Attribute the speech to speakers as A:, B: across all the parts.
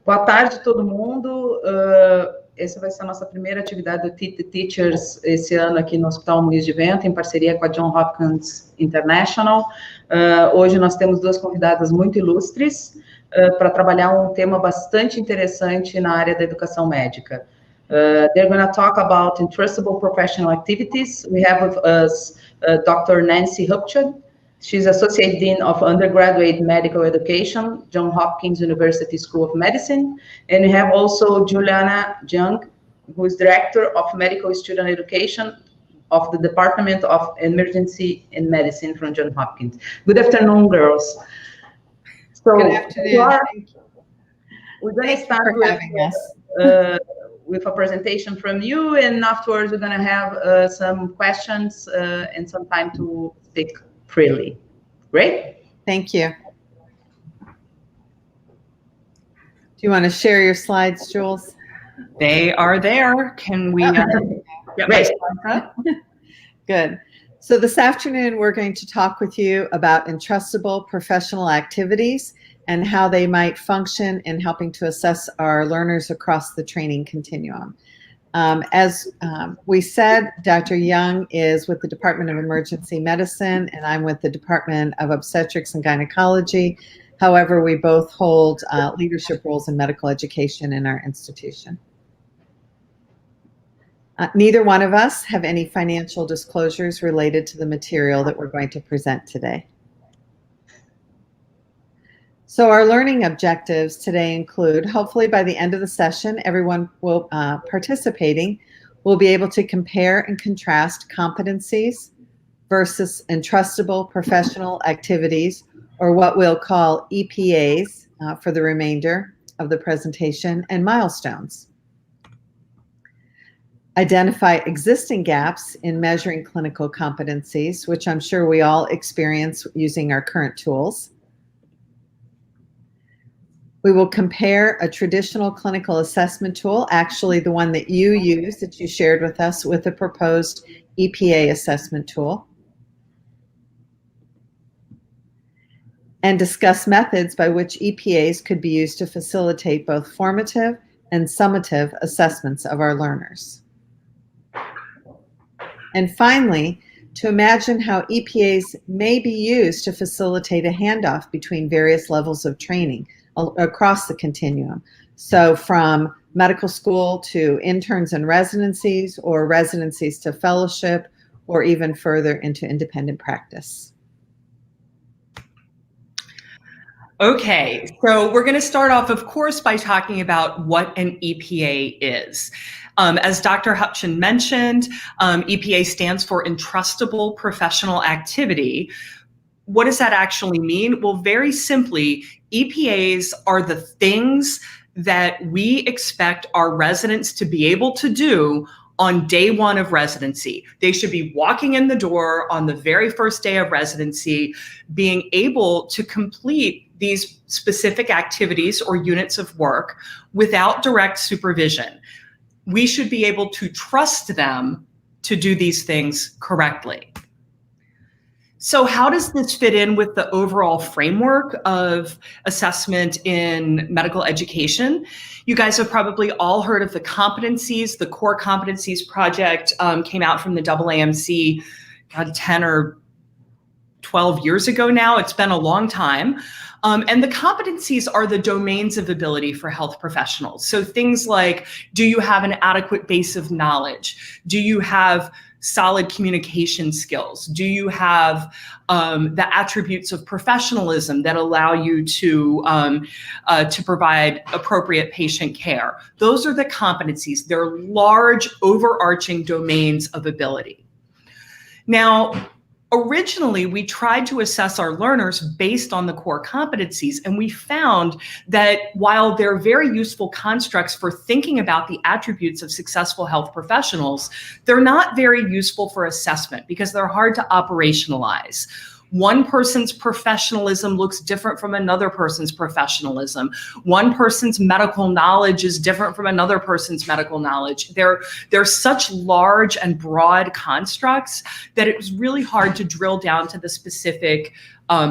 A: Boa tarde, todo mundo. Essa vai ser a nossa primeira atividade do Teach the Teachers esse ano aqui no Hospital Moinhos de Vento, em parceria com a Johns Hopkins International. Hoje nós temos duas convidadas muito ilustres para trabalhar um tema bastante interessante na área da educação médica. They're going to talk about entrustable professional activities. We have with us Dr. Hueppchen. She's Associate Dean of Undergraduate Medical Education, Johns Hopkins University School of Medicine. And we have also Julianna Jung, who is Director of Medical Student Education of the Department of Emergency and Medicine from Johns Hopkins. Good afternoon, girls. So,
B: good afternoon.
A: We're going to start with a presentation from you, and afterwards we're going to have some questions and some time to speak freely. Great.
B: Thank you. Do you want to share your slides, Jules?
C: They are there. Can we get my slides up?
B: Good. So this afternoon, we're going to talk with you about entrustable professional activities and how they might function in helping to assess our learners across the training continuum. As we said, Dr. Jung is with the Department of Emergency Medicine, and I'm with the Department of Obstetrics and Gynecology. However, we both hold leadership roles in medical education in our institution. Neither one of us have any financial disclosures related to the material that we're going to present today. So our learning objectives today include, hopefully by the end of the session, everyone participating will be able to compare and contrast competencies versus entrustable professional activities, or what we'll call EPAs for the remainder of the presentation, and milestones. Identify existing gaps in measuring clinical competencies, which I'm sure we all experience using our current tools. We will compare a traditional clinical assessment tool, actually the one that you use, that you shared with us, with a proposed EPA assessment tool. And discuss methods by which EPAs could be used to facilitate both formative and summative assessments of our learners. And finally, to imagine how EPAs may be used to facilitate a handoff between various levels of training across the continuum. So from medical school to interns and residencies, or residencies to fellowship, or even further into independent practice.
C: Okay, so we're going to start off, of course, by talking about what an EPA is. As Dr. Hueppchen mentioned, EPA stands for Entrustable Professional Activity. What does that actually mean? Well, very simply, EPAs are the things that we expect our residents to be able to do on day one of residency. They should be walking in the door on the very first day of residency, being able to complete these specific activities or units of work without direct supervision. We should be able to trust them to do these things correctly. So how does this fit in with the overall framework of assessment in medical education? You guys have probably all heard of the competencies. The Core Competencies Project came out from the AAMC 10 or 12 years ago now. It's been a long time. And the competencies are the domains of ability for health professionals. So things like, do you have an adequate base of knowledge? Do you have solid communication skills? Do you have the attributes of professionalism that allow you to provide appropriate patient care? Those are the competencies. They're large, overarching domains of ability. Now, originally, we tried to assess our learners based on the core competencies, and we found that while they're very useful constructs for thinking about the attributes of successful health professionals, they're not very useful for assessment because they're hard to operationalize. One person's professionalism looks different from another person's professionalism. One person's medical knowledge is different from another person's medical knowledge. They're such large and broad constructs that it was really hard to drill down to the specific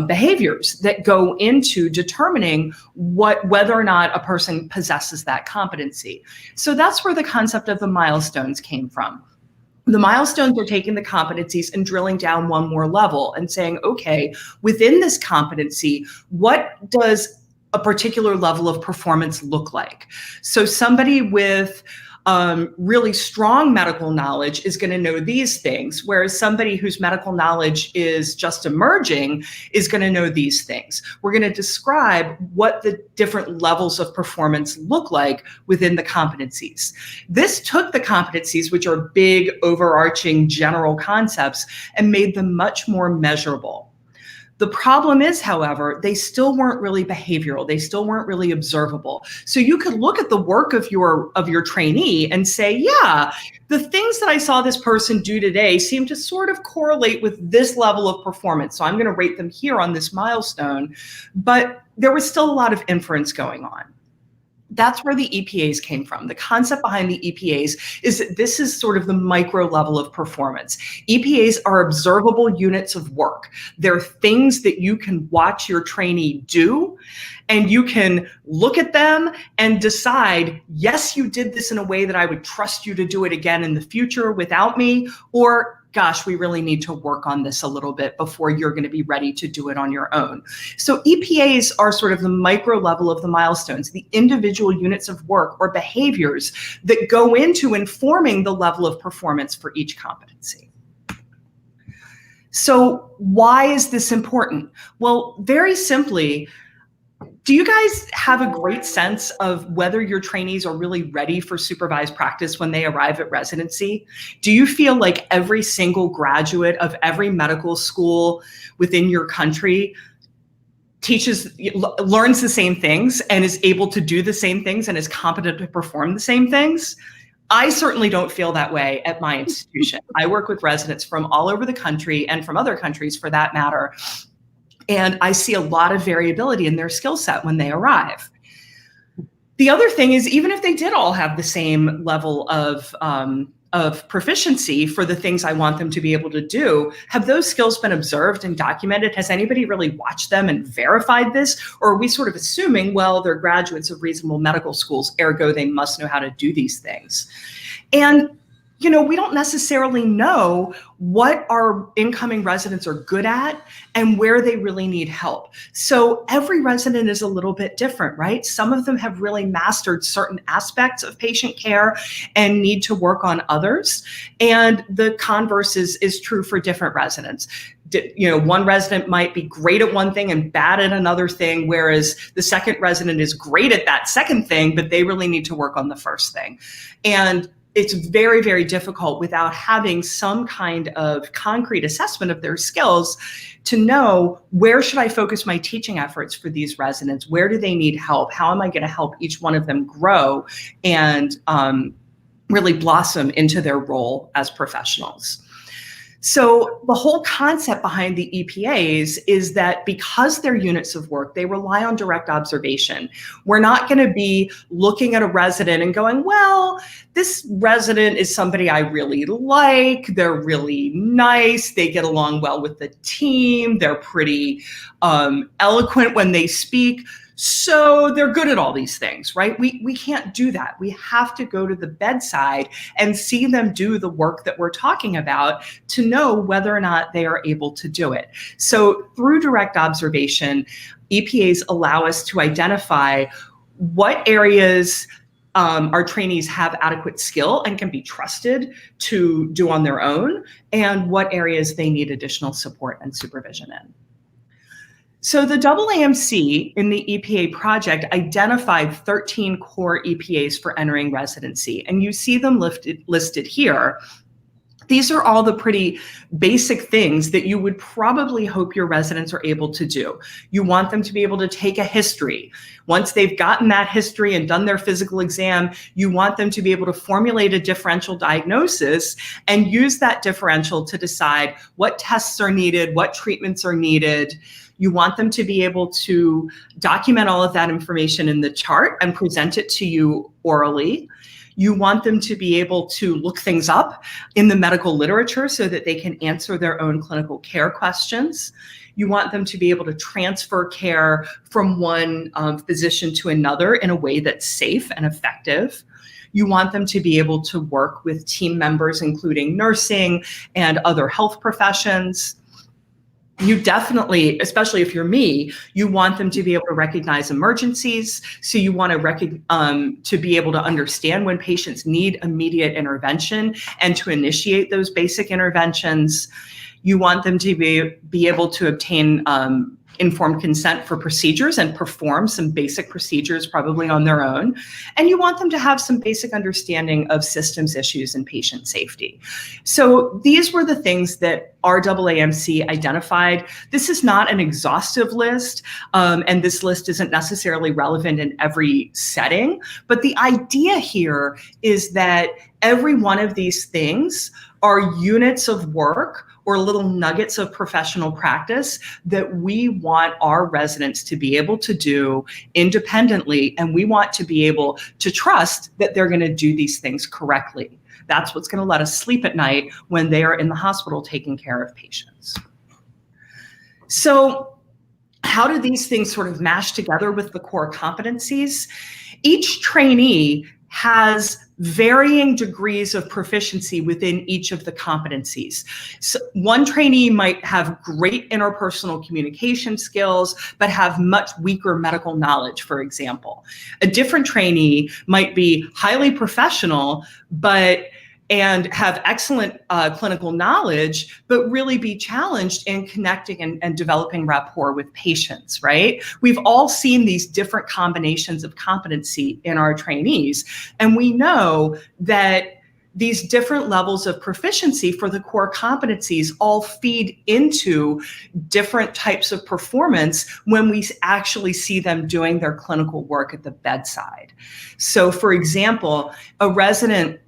C: behaviors that go into determining whether or not a person possesses that competency. So that's where the concept of the milestones came from. The milestones are taking the competencies and drilling down one more level and saying, okay, within this competency, what does a particular level of performance look like? So somebody with really strong medical knowledge is going to know these things, whereas somebody whose medical knowledge is just emerging is going to know these things. We're going to describe what the different levels of performance look like within the competencies. This took the competencies, which are big, overarching, general concepts, and made them much more measurable. The problem is, however, they still weren't really behavioral. They still weren't really observable. So you could look at the work of your trainee and say, yeah, the things that I saw this person do today seem to sort of correlate with this level of performance. So I'm going to rate them here on this milestone. But there was still a lot of inference going on. That's where the EPAs came from. The concept behind the EPAs is that this is sort of the micro level of performance. EPAs are observable units of work. They're things that you can watch your trainee do, and you can look at them and decide, yes, you did this in a way that I would trust you to do it again in the future without me, or gosh, we really need to work on this a little bit before you're going to be ready to do it on your own. So EPAs are sort of the micro level of the milestones, the individual units of work or behaviors that go into informing the level of performance for each competency. So why is this important? Well, very simply, do you guys have a great sense of whether your trainees are really ready for supervised practice when they arrive at residency? Do you feel like every single graduate of every medical school within your country learns the same things and is able to do the same things and is competent to perform the same things? I certainly don't feel that way at my institution. I work with residents from all over the country and from other countries for that matter. And I see a lot of variability in their skill set when they arrive. The other thing is, even if they did all have the same level of proficiency for the things I want them to be able to do, have those skills been observed and documented? Has anybody really watched them and verified this? Or are we sort of assuming, well, they're graduates of reasonable medical schools, ergo they must know how to do these things? And we don't necessarily know what our incoming residents are good at and where they really need help. So every resident is a little bit different, right? Some of them have really mastered certain aspects of patient care and need to work on others. And the converse is true for different residents. One resident might be great at one thing and bad at another thing, whereas the second resident is great at that second thing, but they really need to work on the first thing. And it's very, very difficult without having some kind of concrete assessment of their skills to know, where should I focus my teaching efforts for these residents? Where do they need help? How am I going to help each one of them grow and really blossom into their role as professionals? So the whole concept behind the EPAs is that because they're units of work, they rely on direct observation. We're not going to be looking at a resident and going, well, this resident is somebody I really like. They're really nice. They get along well with the team. They're pretty eloquent when they speak. So they're good at all these things, right? We can't do that. We have to go to the bedside and see them do the work that we're talking about to know whether or not they are able to do it. So through direct observation, EPAs allow us to identify what areas our trainees have adequate skill and can be trusted to do on their own, and what areas they need additional support and supervision in. So the AAMC in the EPA project identified 13 core EPAs for entering residency, and you see them listed here. These are all the pretty basic things that you would probably hope your residents are able to do. You want them to be able to take a history. Once they've gotten that history and done their physical exam, you want them to be able to formulate a differential diagnosis and use that differential to decide what tests are needed, what treatments are needed. You want them to be able to document all of that information in the chart and present it to you orally. You want them to be able to look things up in the medical literature so that they can answer their own clinical care questions. You want them to be able to transfer care from one physician to another in a way that's safe and effective. You want them to be able to work with team members, including nursing and other health professions. You definitely, especially if you're me, you want them to be able to recognize emergencies. So you want to be able to understand when patients need immediate intervention and to initiate those basic interventions. You want them to be able to obtain informed consent for procedures and perform some basic procedures probably on their own. And you want them to have some basic understanding of systems issues and patient safety. So these were the things that RAAMC identified. This is not an exhaustive list, and this list isn't necessarily relevant in every setting, but the idea here is that every one of these things are units of work or little nuggets of professional practice that we want our residents to be able to do independently, and we want to be able to trust that they're going to do these things correctly. That's what's going to let us sleep at night when they are in the hospital taking care of patients. So how do these things sort of mash together with the core competencies? Each trainee has varying degrees of proficiency within each of the competencies. So one trainee might have great interpersonal communication skills, but have much weaker medical knowledge, for example. A different trainee might be highly professional, and have excellent clinical knowledge, but really be challenged in connecting and developing rapport with patients, right? We've all seen these different combinations of competency in our trainees, and we know that these different levels of proficiency for the core competencies all feed into different types of performance when we actually see them doing their clinical work at the bedside. So for example, a resident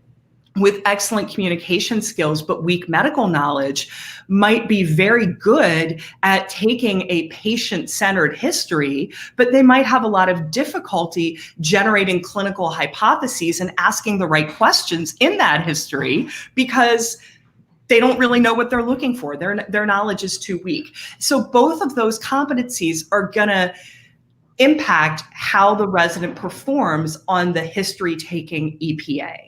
C: with excellent communication skills but weak medical knowledge might be very good at taking a patient-centered history, but they might have a lot of difficulty generating clinical hypotheses and asking the right questions in that history because they don't really know what they're looking for. Their knowledge is too weak. So both of those competencies are gonna impact how the resident performs on the history-taking EPA.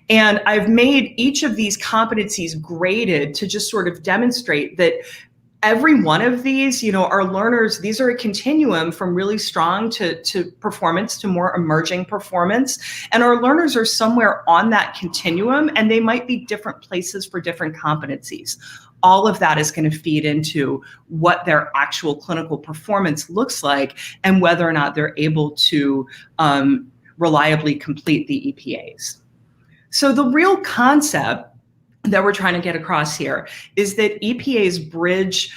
C: And I've made each of these competencies graded to just sort of demonstrate that every one of these, our learners, these are a continuum from really strong to performance to more emerging performance. And our learners are somewhere on that continuum, and they might be different places for different competencies. All of that is going to feed into what their actual clinical performance looks like and whether or not they're able to reliably complete the EPAs. So the real concept that we're trying to get across here is that EPAs bridge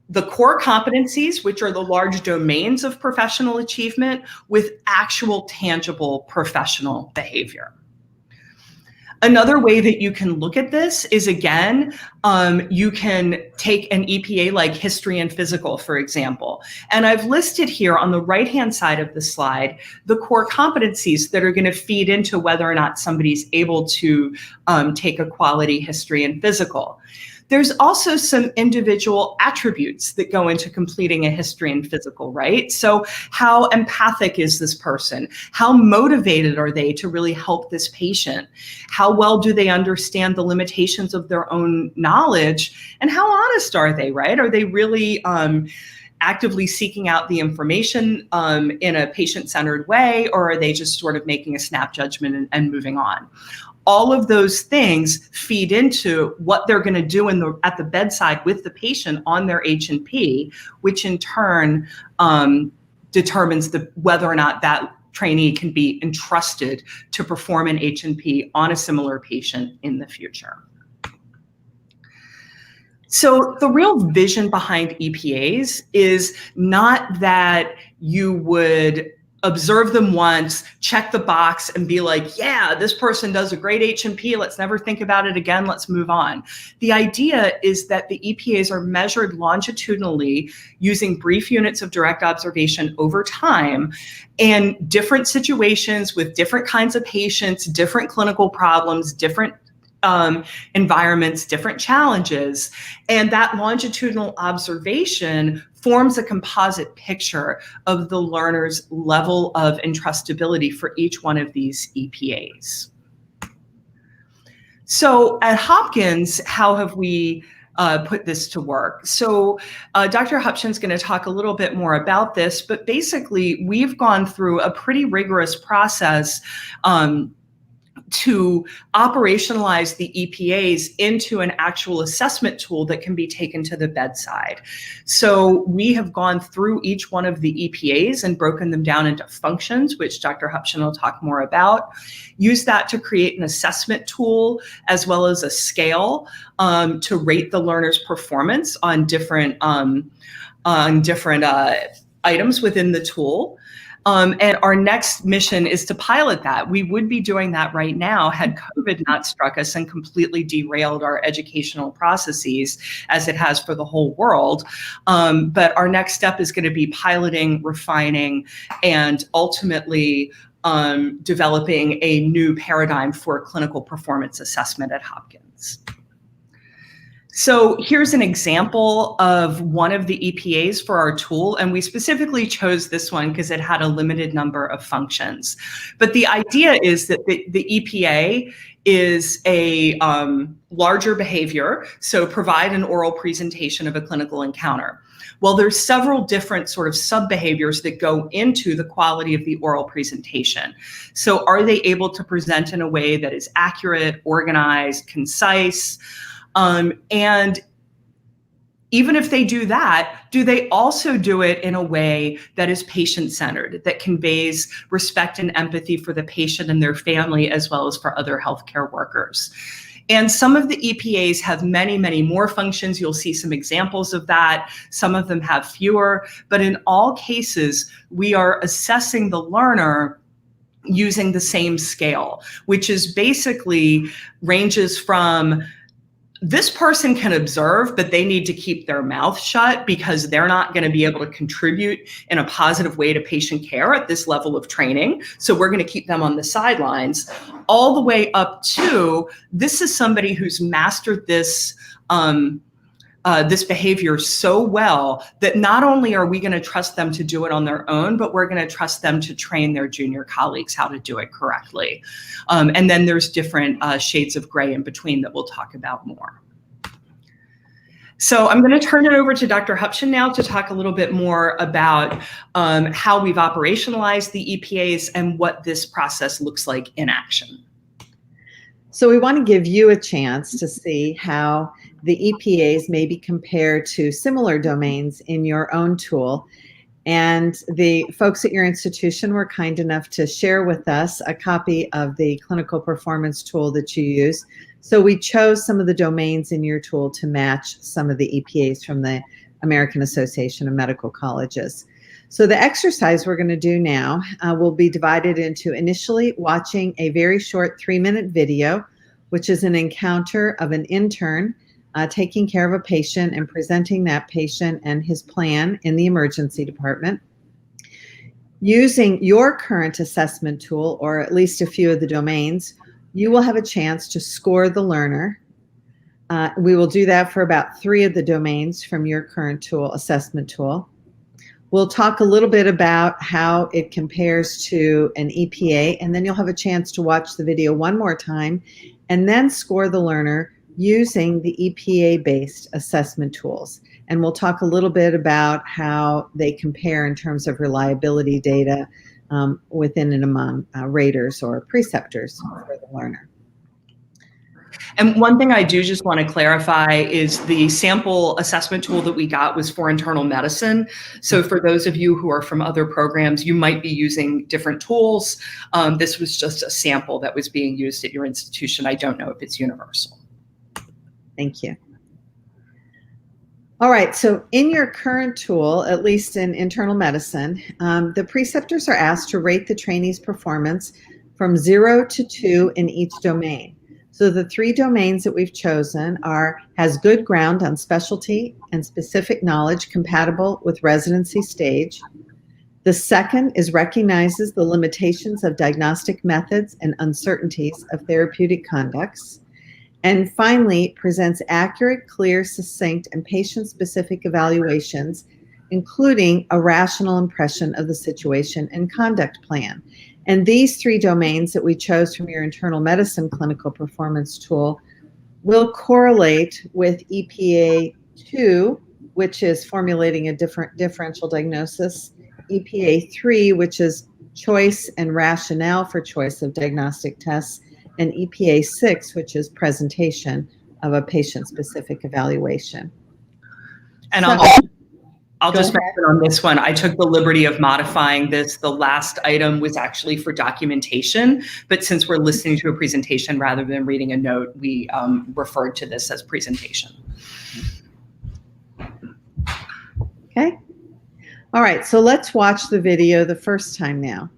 C: the core competencies, which are the large domains of professional achievement, with actual tangible professional behavior. Another way that you can look at this is, again, you can take an EPA like history and physical, for example. And I've listed here on the right-hand side of the slide the core competencies that are going to feed into whether or not somebody's able to take a quality history and physical. There's also some individual attributes that go into completing a history and physical, right? So how empathic is this person? How motivated are they to really help this patient? How well do they understand the limitations of their own knowledge? And how honest are they, right? Are they really actively seeking out the information in a patient-centered way, or are they just sort of making a snap judgment and moving on? All of those things feed into what they're going to do at the bedside with the patient on their H&P, which in turn determines whether or not that trainee can be entrusted to perform an H&P on a similar patient in the future. So the real vision behind EPAs is not that you would observe them once, check the box, and be like, yeah, this person does a great H&P, let's never think about it again, let's move on. The idea is that the EPAs are measured longitudinally using brief units of direct observation over time, and different situations with different kinds of patients, different clinical problems, different environments, different challenges, and that longitudinal observation forms a composite picture of the learner's level of entrustability for each one of these EPAs. So at Hopkins, how have we put this to work? So Dr. Hueppchen's going to talk a little bit more about this, but basically we've gone through a pretty rigorous process to operationalize the EPAs into an actual assessment tool that can be taken to the bedside. So we have gone through each one of the EPAs and broken them down into functions, which Dr. Hueppchen will talk more about. Use that to create an assessment tool as well as a scale to rate the learner's performance on different items within the tool. And our next mission is to pilot that. We would be doing that right now had COVID not struck us and completely derailed our educational processes as it has for the whole world. But our next step is going to be piloting, refining, and ultimately developing a new paradigm for clinical performance assessment at Hopkins. So here's an example of one of the EPAs for our tool, and we specifically chose this one because it had a limited number of functions. But the idea is that the EPA is a larger behavior, so provide an oral presentation of a clinical encounter. Well, there's several different sort of sub-behaviors that go into the quality of the oral presentation. So are they able to present in a way that is accurate, organized, concise? And even if they do that, do they also do it in a way that is patient-centered, that conveys respect and empathy for the patient and their family, as well as for other healthcare workers? And some of the EPAs have many, many more functions. You'll see some examples of that. Some of them have fewer, but in all cases, we are assessing the learner using the same scale, which is basically ranges from this person can observe, but they need to keep their mouth shut because they're not going to be able to contribute in a positive way to patient care at this level of training. So we're going to keep them on the sidelines, all the way up to this is somebody who's mastered this this behavior so well that not only are we going to trust them to do it on their own, but we're going to trust them to train their junior colleagues how to do it correctly. And then there's different shades of gray in between that we'll talk about more. So I'm going to turn it over to Dr. Hueppchen now to talk a little bit more about how we've operationalized the EPAs and what this process looks like in action.
B: So we want to give you a chance to see how the EPAs may be compared to similar domains in your own tool. And the folks at your institution were kind enough to share with us a copy of the clinical performance tool that you use. So we chose some of the domains in your tool to match some of the EPAs from the American Association of Medical Colleges. So the exercise we're going to do now will be divided into initially watching a very short 3-minute video, which is an encounter of an intern taking care of a patient and presenting that patient and his plan in the emergency department. Using your current assessment tool, or at least a few of the domains, you will have a chance to score the learner. We will do that for about 3 of the domains from your current tool, assessment tool. We'll talk a little bit about how it compares to an EPA, and then you'll have a chance to watch the video one more time and then score the learner using the EPA-based assessment tools. And we'll talk a little bit about how they compare in terms of reliability data within and among raters or preceptors for the learner.
C: And one thing I do just want to clarify is the sample assessment tool that we got was for internal medicine. So for those of you who are from other programs, you might be using different tools. This was just a sample that was being used at your institution. I don't know if it's universal.
B: Thank you. All right, so in your current tool, at least in internal medicine, the preceptors are asked to rate the trainee's performance from 0 to 2 in each domain. So the 3 domains that we've chosen are has good ground on specialty and specific knowledge compatible with residency stage. The second is recognizes the limitations of diagnostic methods and uncertainties of therapeutic conducts. And finally, presents accurate, clear, succinct, and patient-specific evaluations, including a rational impression of the situation and conduct plan. And these 3 domains that we chose from your internal medicine clinical performance tool will correlate with EPA 2, which is formulating a differential diagnosis, EPA 3, which is choice and rationale for choice of diagnostic tests, and EPA 6, which is presentation of a patient-specific evaluation.
C: And
B: so,
C: I'll just mention on this one, I took the liberty of modifying this. The last item was actually for documentation, but since we're listening to a presentation rather than reading a note, we referred to this as presentation.
B: Okay. All right, so let's watch the video the first time now.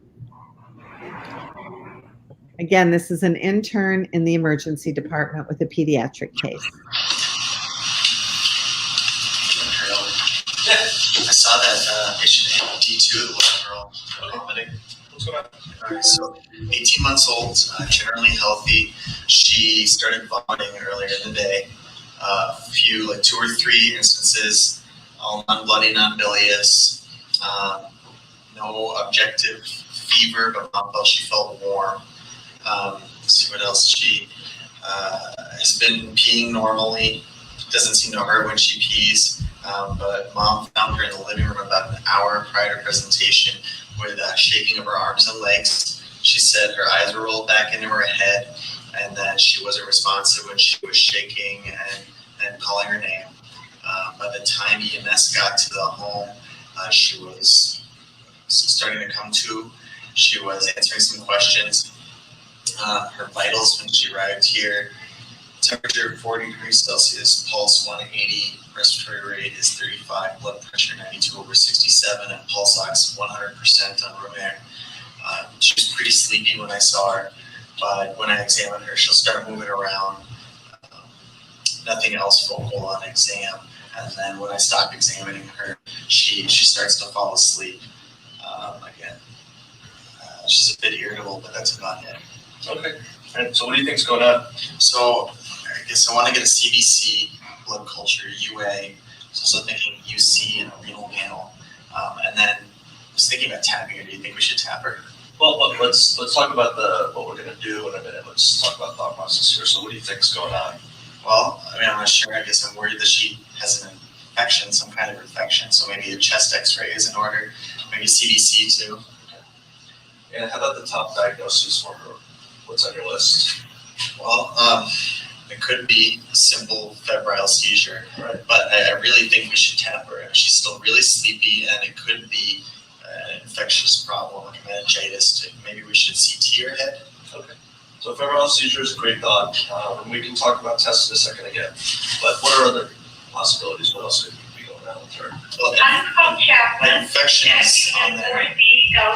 B: Again, this is an intern in the emergency department with a pediatric case.
D: I saw that patient D2, the little girl, vomiting. What's going on? All right, so 18 months old, generally healthy. She started vomiting earlier in the day. A few, like 2 or 3 instances, all non-bloody, non-bilious. No objective fever, but mom felt she felt warm. Let's see what else. She has been peeing normally. Doesn't seem to hurt when she pees. But mom found her in the living room about an hour prior to presentation with shaking of her arms and legs. She said her eyes were rolled back into her head and that she wasn't responsive when she was shaking and calling her name. By the time EMS got to the home, she was starting to come to. She was answering some questions. Her vitals when she arrived here, temperature 40 degrees Celsius, pulse 180, respiratory rate is 35, blood pressure 92/67, and pulse ox 100% on room air. She was pretty sleepy when I saw her, but when I examined her, she'll start moving around. Nothing else focal on exam. And then when I stop examining her, she starts to fall asleep again. She's a bit irritable, but that's about it.
E: Okay. And so what do you think's going on?
D: So I guess I want to get a CBC, blood culture, UA, so thinking UC and a renal panel. And then I was thinking about tapping her. Do you think we should tap her?
E: Well, look, let's talk about what we're going to do in a minute. Let's talk about thought process here. So what do you think's going on?
D: Well, I mean, I'm not sure. I guess I'm worried that she has an infection, some kind of infection. So maybe a chest x-ray is in order. Maybe CBC too.
E: Okay. And how about the top diagnoses for her? What's on your list?
D: Well, it could be a simple febrile seizure,
E: right?
D: But I really think we should tap her. She's still really sleepy, and it could be an infectious problem like meningitis. Maybe we should CT her head.
E: Okay. So febrile seizure is a great thought. We can talk about tests in a second again. But what are other possibilities? What else could be going on with her?
D: Well, an infection is on there.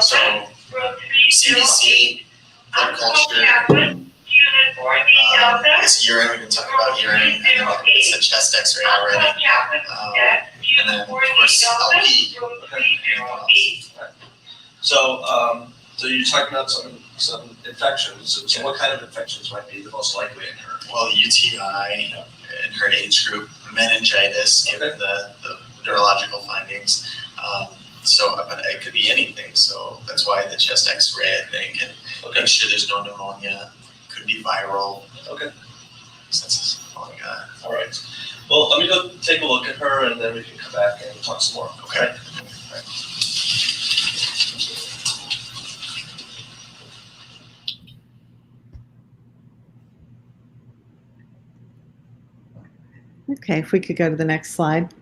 D: So CBC, blood culture. It's urine. We can talk about urine, and then it's a chest X-ray already, and then of course LP.
E: Okay. So you're talking about some infections. So what kind of infections might be the most likely in her?
D: Well, UTI in her age group, meningitis, given the neurological findings. But it could be anything. So that's why the chest X-ray, I think, and make sure there's no pneumonia. Could be viral.
E: Okay.
D: That's all I got.
E: All right. Well, let me go take a look at her, and then we can come back and talk some more. Okay.
B: Okay, if we could go to the next slide.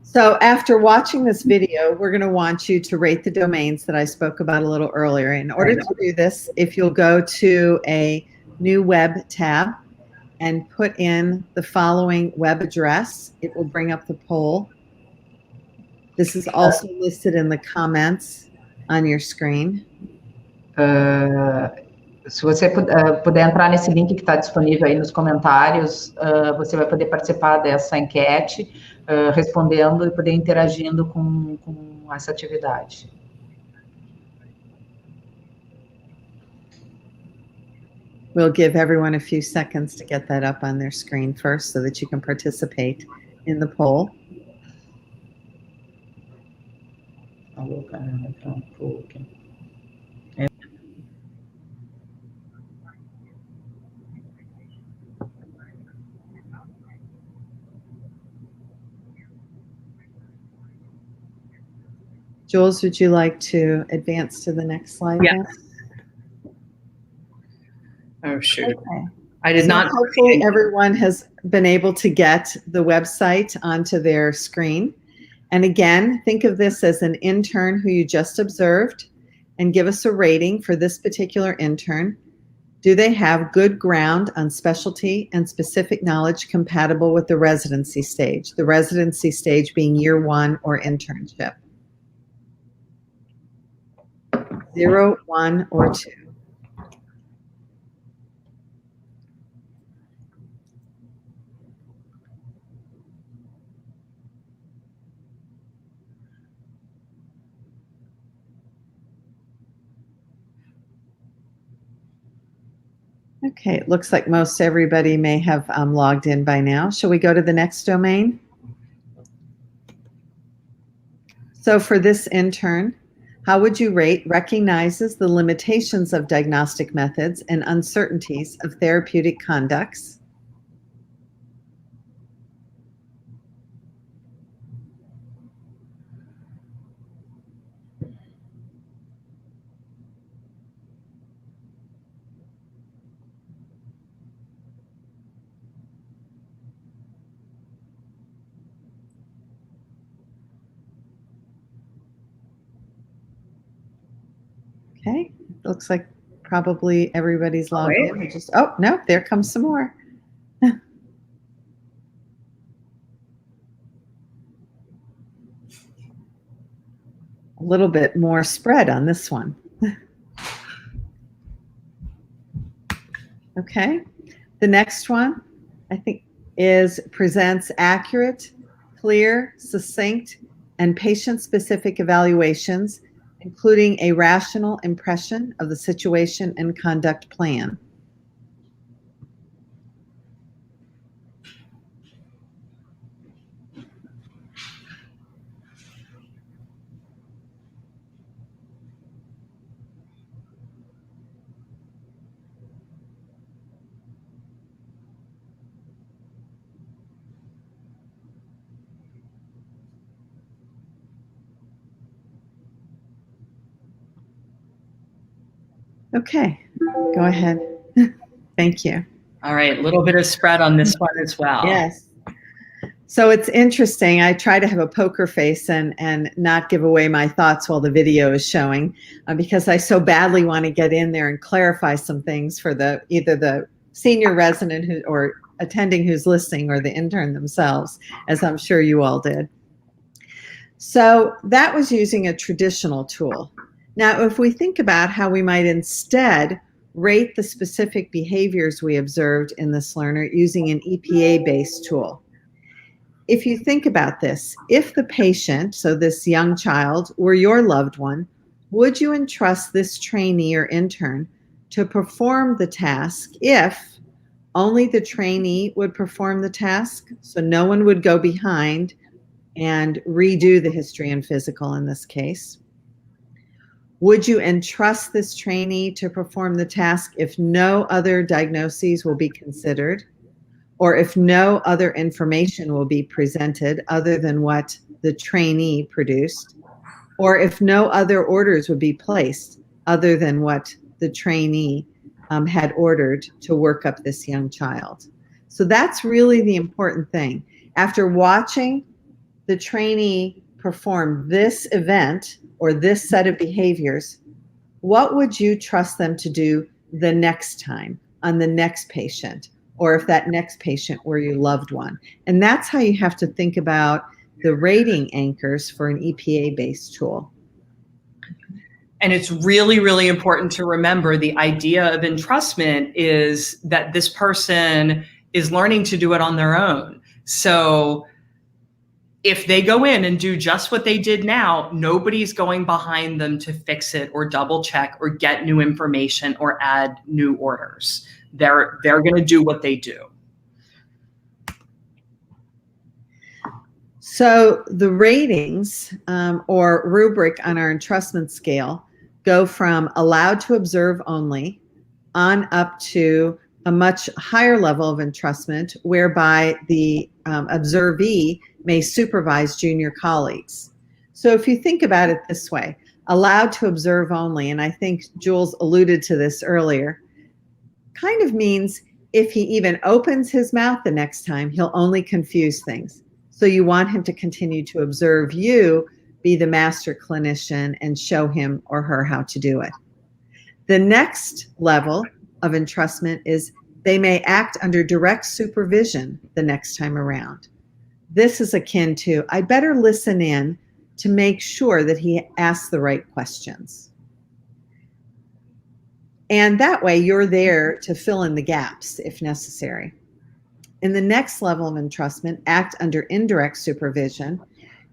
B: So after watching this video, we're going to want you to rate the domains that I spoke about a little earlier. In order to do this, if you'll go to a new web tab and put in the following web address. It will bring up the poll. This is also listed in the comments on your screen.
A: Se você puder entrar nesse link que está disponível aí nos comentários, você vai poder participar dessa enquete, respondendo e poder interagindo com essa atividade.
B: We'll give everyone a few seconds to get that up on their screen first so that you can participate in the poll. Jules, would you like to advance to the next slide?
C: Yeah.
B: Now?
C: Oh, shoot.
B: Okay.
C: I did not.
B: Hopefully everyone has been able to get the website onto their screen. And again, think of this as an intern who you just observed and give us a rating for this particular intern. Do they have good ground on specialty and specific knowledge compatible with the residency stage? The residency stage being year 1 or internship. 0, 1, or 2. Okay, it looks like most everybody may have logged in by now. Shall we go to the next domain? So for this intern, how would you rate recognizes the limitations of diagnostic methods and uncertainties of therapeutic conducts? Okay, looks like probably everybody's logged in. We just, oh, no, there comes some more. A little bit more spread on this one. Okay, the next one, I think, presents accurate, clear, succinct, and patient-specific evaluations, including a rational impression of the situation and conduct plan. Okay, go ahead. Thank you.
C: All right, a little bit of spread on this one as well.
B: Yes. So it's interesting. I try to have a poker face and not give away my thoughts while the video is showing because I so badly want to get in there and clarify some things for either the senior resident or attending who's listening or the intern themselves, as I'm sure you all did. So that was using a traditional tool. Now, if we think about how we might instead rate the specific behaviors we observed in this learner using an EPA-based tool. If you think about this, if the patient, so this young child, were your loved one, would you entrust this trainee or intern to perform the task if only the trainee would perform the task, so no one would go behind and redo the history and physical in this case? Would you entrust this trainee to perform the task if no other diagnoses will be considered, or if no other information will be presented other than what the trainee produced, or if no other orders would be placed other than what the trainee had ordered to work up this young child? So that's really the important thing. After watching the trainee perform this event or this set of behaviors, what would you trust them to do the next time on the next patient or if that next patient were your loved one. And that's how you have to think about the rating anchors for an EPA-based tool.
C: And it's really, really important to remember the idea of entrustment is that this person is learning to do it on their own. So if they go in and do just what they did now, nobody's going behind them to fix it or double check or get new information or add new orders. They're going to do what they do.
B: So the ratings or rubric on our entrustment scale go from allowed to observe only on up to a much higher level of entrustment, whereby the observee may supervise junior colleagues. So if you think about it this way, allowed to observe only, and I think Jules alluded to this earlier, kind of means if he even opens his mouth the next time, he'll only confuse things. So you want him to continue to observe you, be the master clinician, and show him or her how to do it. The next level of entrustment is they may act under direct supervision the next time around. This is akin to, I better listen in to make sure that he asks the right questions. And that way you're there to fill in the gaps if necessary. In the next level of entrustment, act under indirect supervision.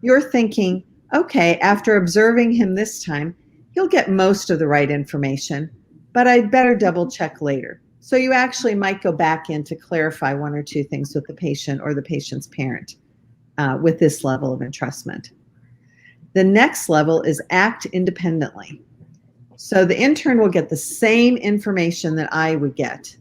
B: You're thinking, okay, after observing him this time, he'll get most of the right information, but I'd better double check later. So you actually might go back in to clarify one or two things with the patient or the patient's parent with this level of entrustment. The next level is act independently. So the intern will get the same information that I would get.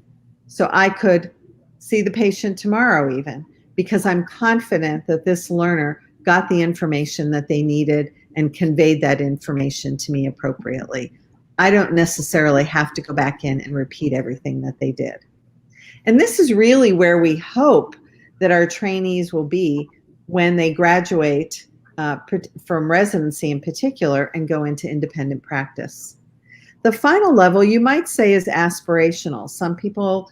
B: So I could see the patient tomorrow even, because I'm confident that this learner got the information that they needed and conveyed that information to me appropriately. I don't necessarily have to go back in and repeat everything that they did. And this is really where we hope that our trainees will be when they graduate from residency in particular and go into independent practice. The final level you might say is aspirational. Some people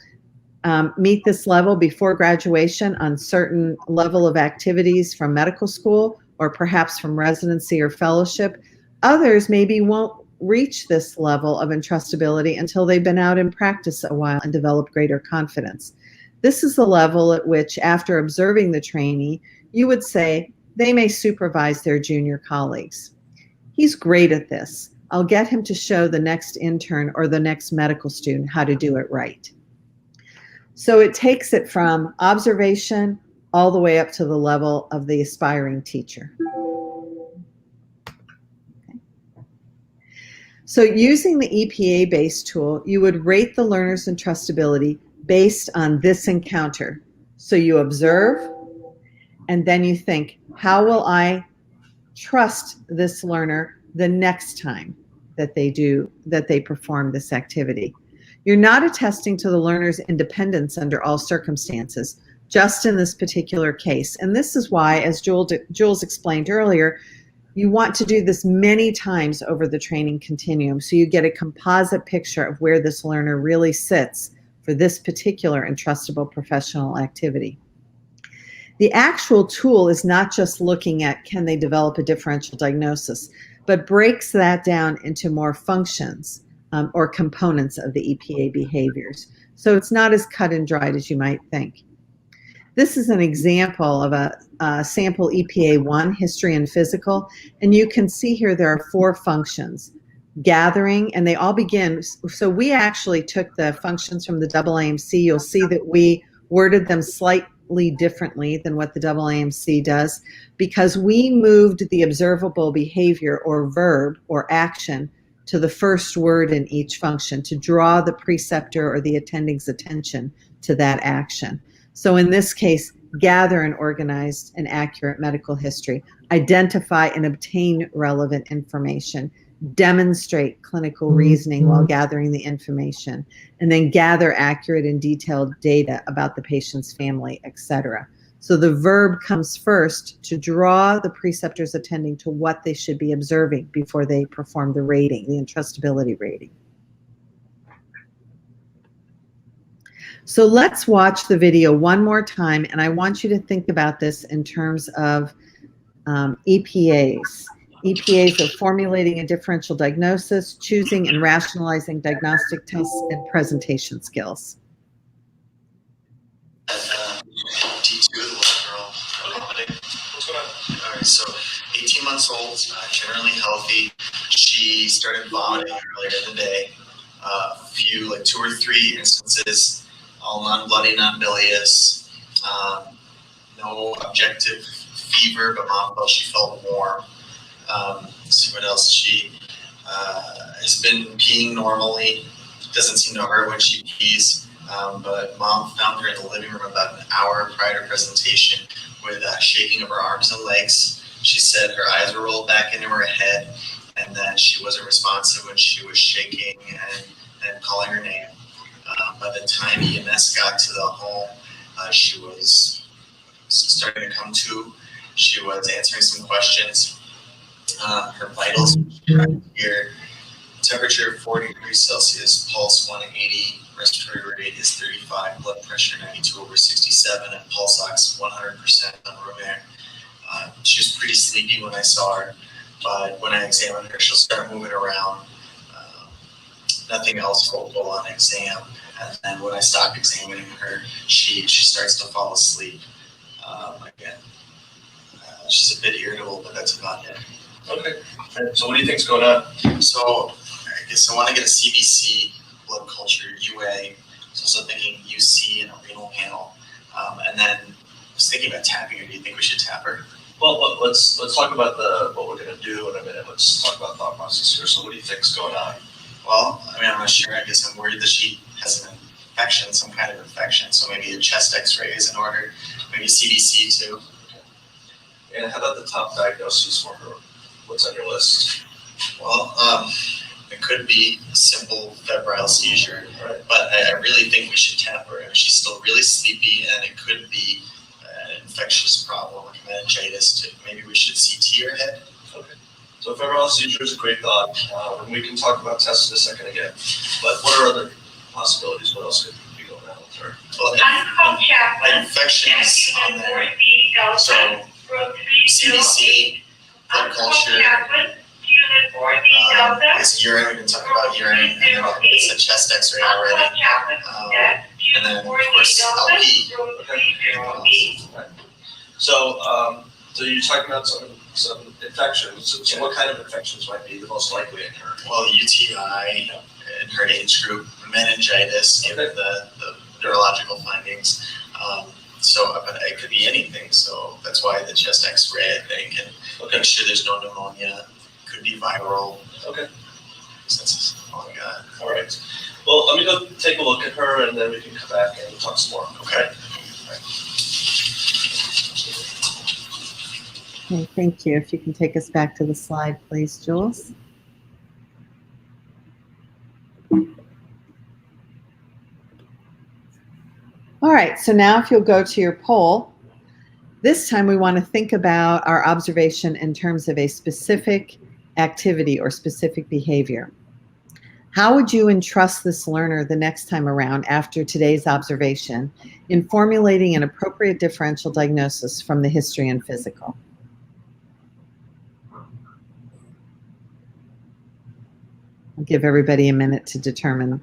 B: meet this level before graduation on certain level of activities from medical school or perhaps from residency or fellowship. Others maybe won't reach this level of entrustability until they've been out in practice a while and develop greater confidence. This is the level at which, after observing the trainee, you would say they may supervise their junior colleagues. He's great at this. I'll get him to show the next intern or the next medical student how to do it right. So it takes it from observation all the way up to the level of the aspiring teacher. Okay. So using the EPA-based tool, you would rate the learner's entrustability based on this encounter. So you observe, and then you think, how will I trust this learner the next time that they perform this activity? You're not attesting to the learner's independence under all circumstances, just in this particular case. And this is why, as Jules explained earlier, you want to do this many times over the training continuum so you get a composite picture of where this learner really sits for this particular entrustable professional activity. The actual tool is not just looking at can they develop a differential diagnosis, but breaks that down into more functions or components of the EPA behaviors. So it's not as cut and dried as you might think. This is an example of a sample EPA 1, history and physical, and you can see here there are 4 functions. Gathering, and they all begin, so we actually took the functions from the AAMC. You'll see that we worded them slightly differently than what the AAMC does, because we moved the observable behavior or verb or action to the first word in each function to draw the preceptor or the attending's attention to that action. So in this case, gather and organize an accurate medical history, identify and obtain relevant information, demonstrate clinical reasoning while gathering the information, and then gather accurate and detailed data about the patient's family, etc. So the verb comes first to draw the preceptors attending to what they should be observing before they perform the rating, the entrustability rating. So let's watch the video one more time, and I want you to think about this in terms of EPAs. EPAs are formulating a differential diagnosis, choosing and rationalizing diagnostic tests, and presentation skills.
D: D2, the little girl, vomiting.
E: What's going on?
D: All right, so 18 months old, generally healthy. She started vomiting earlier in the day. A few, like 2 or 3 instances, all non-bloody, non-bilious. No objective fever, but mom felt she felt warm. Let's see what else. She has been peeing normally. Doesn't seem to hurt when she pees. But mom found her in the living room about an hour prior to presentation with shaking of her arms and legs. She said her eyes were rolled back into her head, and that she wasn't responsive when she was shaking and calling her name. By the time EMS got to the home, she was starting to come to. She was answering some questions. Her vitals, here, temperature 40 degrees Celsius, pulse 180, respiratory rate is 35, blood pressure 92/67, and pulse ox 100% on room air. She was pretty sleepy when I saw her, but when I examined her, she'll start moving around. Nothing else focal on exam. And then when I stop examining her, she starts to fall asleep again. She's a bit irritable, but that's about it.
E: Okay. And so what do you think's going on?
D: So I guess I want to get a CBC, blood culture, UA. So also thinking UC and a renal panel. And then I was thinking about tapping her. Do you think we should tap her?
E: Well, let's talk about what we're going to do in a minute. Let's talk about thought process here. So what do you think's going on?
D: Well, I mean, I'm not sure. I guess I'm worried that she has an infection, some kind of infection. So maybe a chest x-ray is in order. Maybe CBC too.
E: Okay. And how about the top diagnoses for her? What's on your list?
D: Well, it could be a simple febrile seizure,
E: Right.
D: but I really think we should tap her. I mean, she's still really sleepy, and it could be an infectious problem like meningitis too. Maybe we should CT her head.
E: Okay. So febrile seizure is a great thought, and we can talk about tests in a second again. But what are other possibilities? What else could be going on with her?
D: Well, infections on there. So CDC, blood culture, it's urine. We can talk about urine, and then it's a chest X-ray already. And then of course LP.
E: Okay. So you're talking about some infections. So what kind of infections might be the most likely in her?
D: Well, UTI in her age group, meningitis, given the neurological findings. But it could be anything. So that's why the chest X-ray, I think, and make sure there's no pneumonia. Could be viral.
E: Okay.
D: That's all I got.
E: All right. Well, let me go take a look at her, and then we can come back and talk some more. Okay.
B: Okay, thank you. If you can take us back to the slide, please, Jules. All right, so now if you'll go to your poll, this time we want to think about our observation in terms of a specific activity or specific behavior. How would you entrust this learner the next time around after today's observation in formulating an appropriate differential diagnosis from the history and physical? I'll give everybody a minute to determine.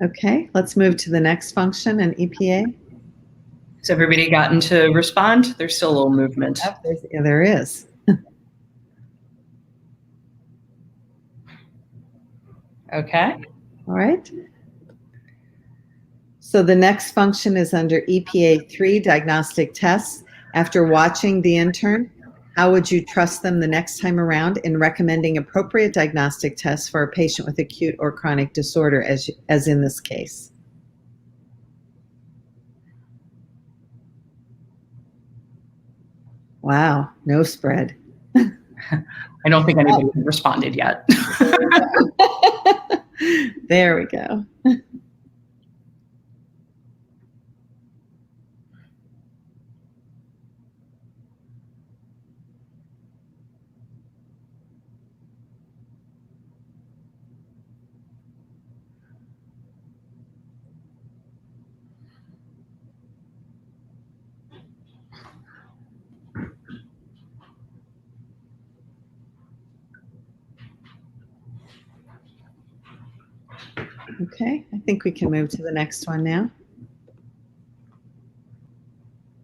B: Okay, let's move to the next function, an EPA.
C: Has everybody gotten to respond? There's still a little movement.
B: Yep, there is.
C: Okay.
B: All right. So the next function is under EPA 3, diagnostic tests. After watching the intern, how would you trust them the next time around in recommending appropriate diagnostic tests for a patient with acute or chronic disorder, as in this case? Wow, no spread.
C: I don't think anybody has responded yet.
B: There we go. Okay, I think we can move to the next one now.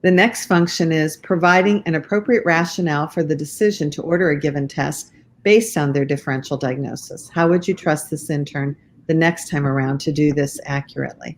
B: The next function is providing an appropriate rationale for the decision to order a given test based on their differential diagnosis. How would you trust this intern the next time around to do this accurately?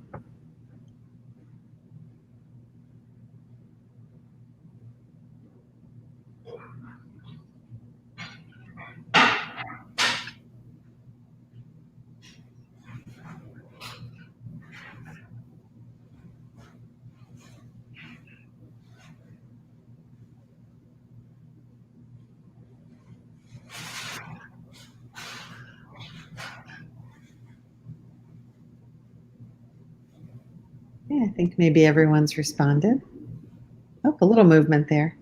B: Yeah, I think maybe everyone's responded. Oh, a little movement there.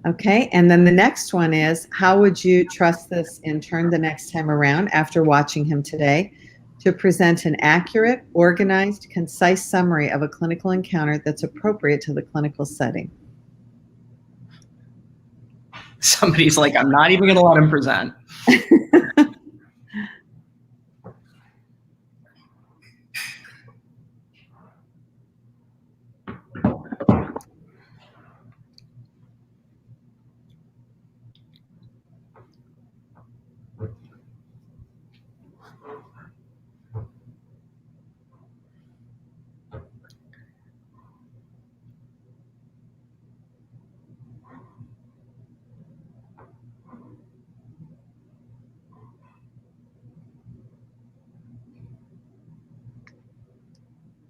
B: Okay, and then the next one is, how would you trust this intern the next time around after watching him today to present an accurate, organized, concise summary of a clinical encounter that's appropriate to the clinical setting?
C: Somebody's like, I'm not even going to let him present.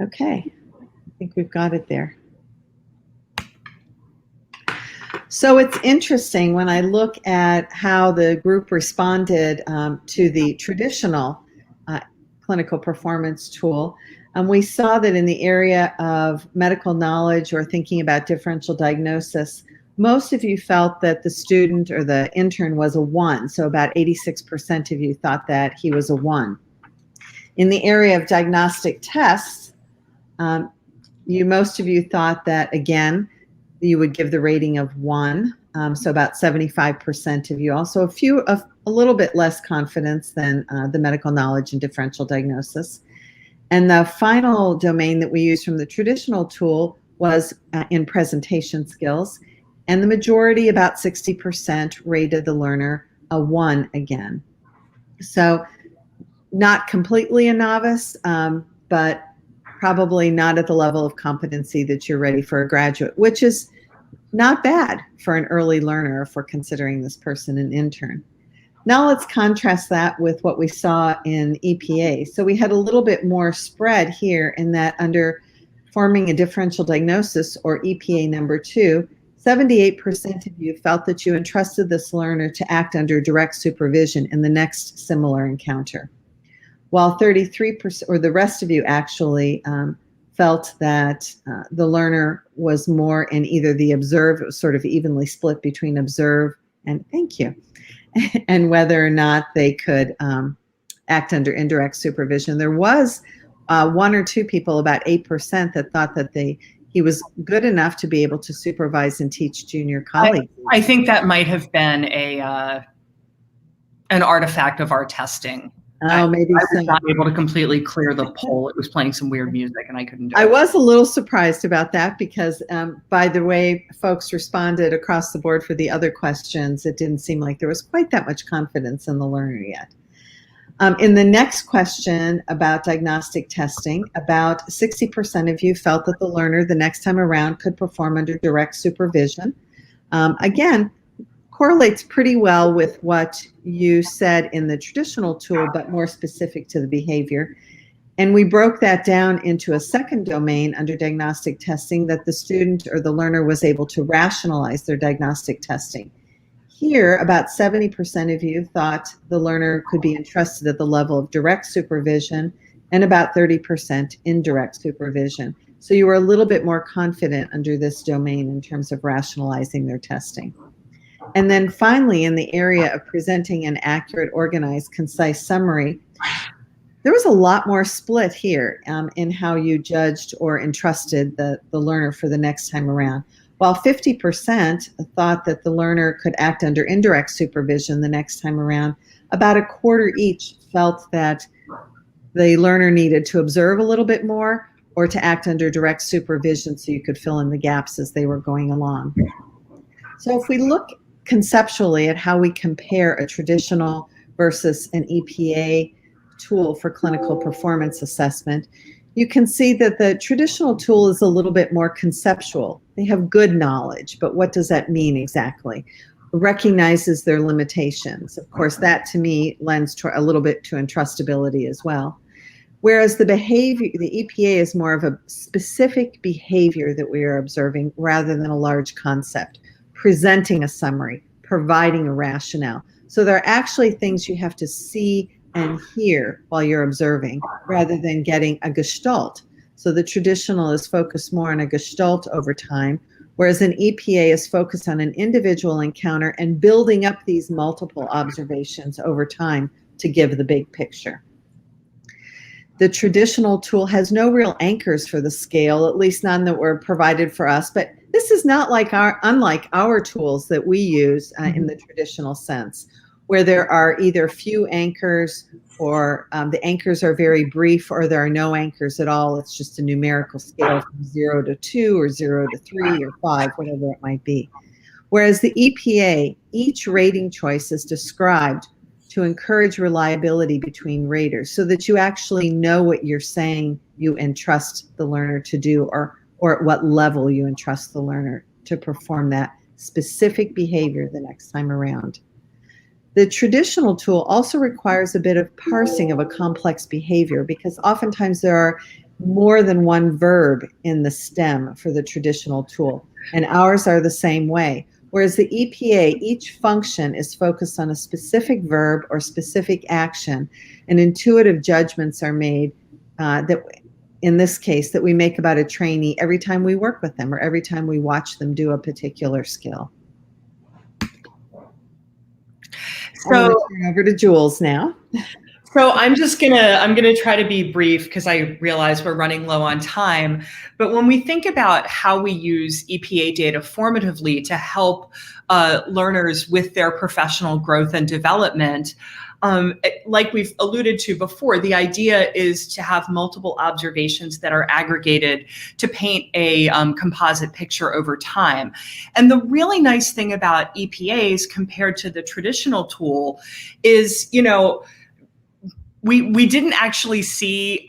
B: Okay, I think we've got it there. So it's interesting when I look at how the group responded to the traditional clinical performance tool. We saw that in the area of medical knowledge or thinking about differential diagnosis, most of you felt that the student or the intern was a 1. So about 86% of you thought that he was a 1. In the area of diagnostic tests, most of you thought that, again, you would give the rating of 1. So about 75% of you. Also a little bit less confidence than the medical knowledge and differential diagnosis. And the final domain that we used from the traditional tool was in presentation skills. And the majority, about 60%, rated the learner a 1 again. So not completely a novice, but probably not at the level of competency that you're ready for a graduate, which is not bad for an early learner if we're considering this person an intern. Now let's contrast that with what we saw in EPA. So we had a little bit more spread here in that under forming a differential diagnosis, or EPA number 2, 78% of you felt that you entrusted this learner to act under direct supervision in the next similar encounter, while 33%, or the rest of you actually, felt that the learner was more in either the observe, it was sort of evenly split between observe and thank you, and whether or not they could act under indirect supervision. There was 1 or 2 people, about 8%, that thought that he was good enough to be able to supervise and teach junior colleagues.
C: I think that might have been an artifact of our testing.
B: Oh, maybe
C: I was not able to completely clear the poll. It was playing some weird music and I couldn't do it.
B: I was a little surprised about that because by the way folks responded across the board for the other questions, it didn't seem like there was quite that much confidence in the learner yet. In the next question about diagnostic testing, about 60% of you felt that the learner the next time around could perform under direct supervision. Again, correlates pretty well with what you said in the traditional tool, but more specific to the behavior. And we broke that down into a second domain under diagnostic testing, that the student or the learner was able to rationalize their diagnostic testing. Here, about 70% of you thought the learner could be entrusted at the level of direct supervision, and about 30% indirect supervision. So you were a little bit more confident under this domain in terms of rationalizing their testing. And then finally, in the area of presenting an accurate, organized, concise summary, there was a lot more split here in how you judged or entrusted the learner for the next time around. While 50% thought that the learner could act under indirect supervision the next time around, about a quarter each felt that the learner needed to observe a little bit more or to act under direct supervision so you could fill in the gaps as they were going along. So if we look conceptually at how we compare a traditional versus an EPA tool for clinical performance assessment, you can see that the traditional tool is a little bit more conceptual. They have good knowledge, but what does that mean exactly? Recognizes their limitations. Of course, that to me lends a little bit to entrustability as well. Whereas the behavior, the EPA is more of a specific behavior that we are observing rather than a large concept, presenting a summary, providing a rationale. So there are actually things you have to see and hear while you're observing rather than getting a gestalt. So the traditional is focused more on a gestalt over time, whereas an EPA is focused on an individual encounter and building up these multiple observations over time to give the big picture. The traditional tool has no real anchors for the scale, at least none that were provided for us, but this is not like unlike our tools that we use in the traditional sense, where there are either few anchors or the anchors are very brief or there are no anchors at all. It's just a numerical scale from 0 to 2 or 0 to 3 or 5, whatever it might be. Whereas the EPA, each rating choice is described to encourage reliability between raters so that you actually know what you're saying you entrust the learner to do or at what level you entrust the learner to perform that specific behavior the next time around. The traditional tool also requires a bit of parsing of a complex behavior because oftentimes there are more than one verb in the stem for the traditional tool, and ours are the same way. Whereas the EPA, each function is focused on a specific verb or specific action, and intuitive judgments are made that, in this case, that we make about a trainee every time we work with them or every time we watch them do a particular skill. So I'm going to turn over to Jules now.
C: So I'm gonna try to be brief because I realize we're running low on time. But when we think about how we use EPA data formatively to help learners with their professional growth and development, like we've alluded to before, the idea is to have multiple observations that are aggregated to paint a composite picture over time. And the really nice thing about EPAs compared to the traditional tool is, you know, we didn't actually see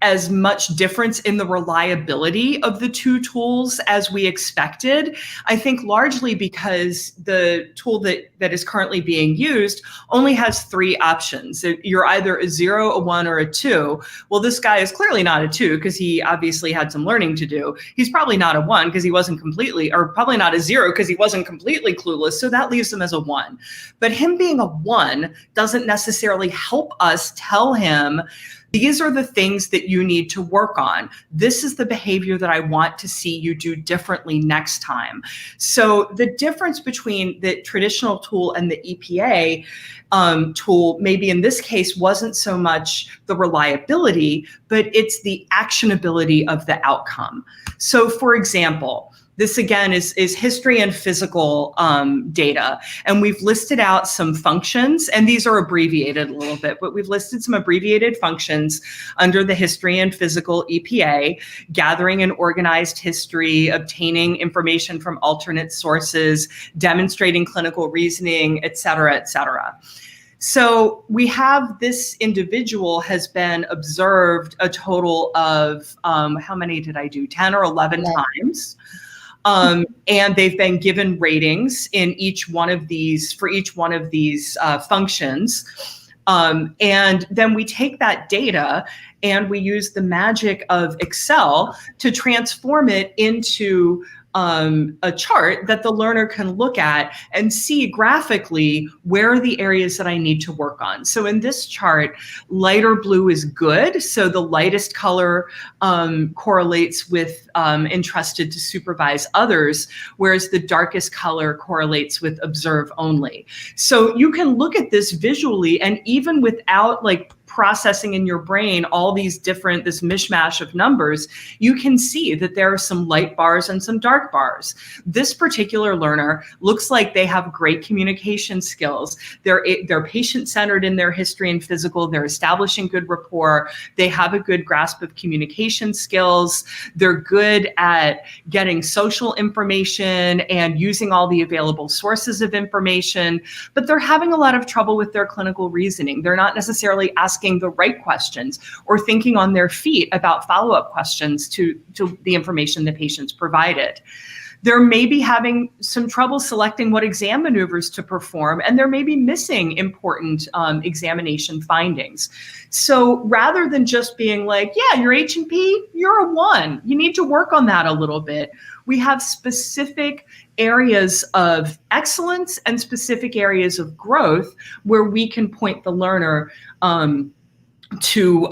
C: as much difference in the reliability of the two tools as we expected. I think largely because the tool that is currently being used only has 3 options. You're either a 0, a 1, or a 2. Well, this guy is clearly not a 2 because he obviously had some learning to do. He's probably not a 1 because he wasn't completely, or probably not a 0 because he wasn't completely clueless. So that leaves him as a 1. But him being a 1 doesn't necessarily help us tell him, these are the things that you need to work on. This is the behavior that I want to see you do differently next time. So the difference between the traditional tool and the EPA tool, maybe in this case, wasn't so much the reliability, but it's the actionability of the outcome. So for example, this again is history and physical data. And we've listed out some functions, and these are abbreviated a little bit, but we've listed some abbreviated functions under the history and physical EPA: gathering an organized history, obtaining information from alternate sources, demonstrating clinical reasoning, et cetera, et cetera. So we have this individual has been observed a total of, how many did I do? 10 or 11 times. And they've been given ratings in each one of these, for each one of these functions. And then we take that data and we use the magic of Excel to transform it into a chart that the learner can look at and see graphically where are the areas that I need to work on. So in this chart, lighter blue is good. So the lightest color correlates with entrusted to supervise others, whereas the darkest color correlates with observe only. So you can look at this visually, and even without like processing in your brain all these different, this mishmash of numbers, you can see that there are some light bars and some dark bars. This particular learner looks like they have great communication skills. They're patient-centered in their history and physical. They're establishing good rapport. They have a good grasp of communication skills. They're good at getting social information and using all the available sources of information, but they're having a lot of trouble with their clinical reasoning. They're not necessarily asking the right questions or thinking on their feet about follow-up questions to the information the patient's provided. They're maybe having some trouble selecting what exam maneuvers to perform, and they're maybe missing important examination findings. So rather than just being like, yeah, your H&P, you're a 1, you need to work on that a little bit, we have specific areas of excellence and specific areas of growth where we can point the learner to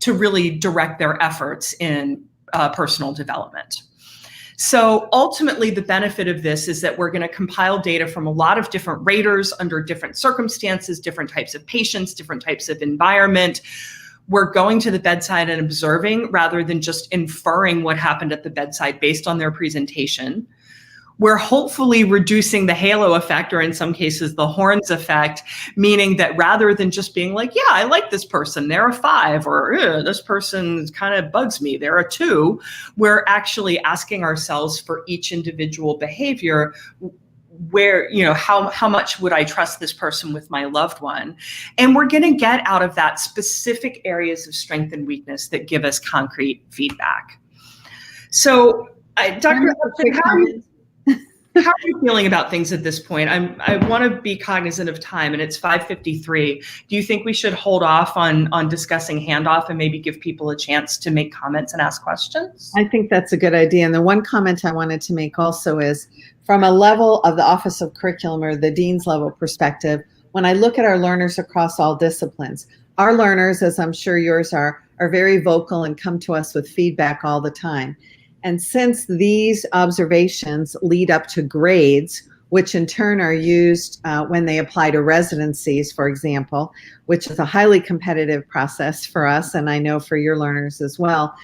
C: really direct their efforts in personal development. So ultimately, the benefit of this is that we're going to compile data from a lot of different raters under different circumstances, different types of patients, different types of environment. We're going to the bedside and observing rather than just inferring what happened at the bedside based on their presentation. We're hopefully reducing the halo effect, or in some cases, the horns effect, meaning that rather than just being like, yeah, I like this person, they're a 5, or this person kind of bugs me, they're a 2, we're actually asking ourselves for each individual behavior, where, you know, how much would I trust this person with my loved one? And we're going to get out of that specific areas of strength and weakness that give us concrete feedback. So, Dr. Hueppchen, how are you feeling about things at this point? I want to be cognizant of time, and it's 5:53. Do you think we should hold off on discussing handoff and maybe give people a chance to make comments and ask questions?
B: I think that's a good idea. And the one comment I wanted to make also is, from a level of the Office of Curriculum or the Dean's level perspective, when I look at our learners across all disciplines, our learners, as I'm sure yours are very vocal and come to us with feedback all the time. And since these observations lead up to grades, which in turn are used when they apply to residencies, for example, which is a highly competitive process for us, and I know for your learners as well,